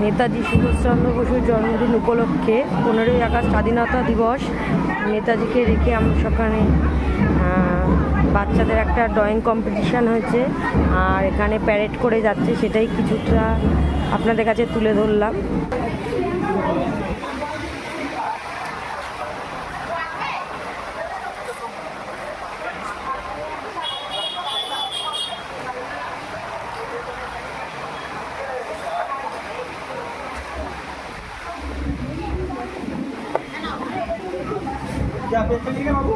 নেতাজি সুভাষচন্দ্র বসুর জন্মদিন উপলক্ষে 15ই আগস্ট স্বাধীনতা দিবস নেতাজিকে রেখে আমরা সেখানে বাচ্চাদের একটা ড্রয়িং কম্পিটিশান হয়েছে আর এখানে প্যারেড করে যাচ্ছে, সেটাই কিছুটা আপনাদের কাছে তুলে ধরলাম। क्या पेट चलिएगा बाबू?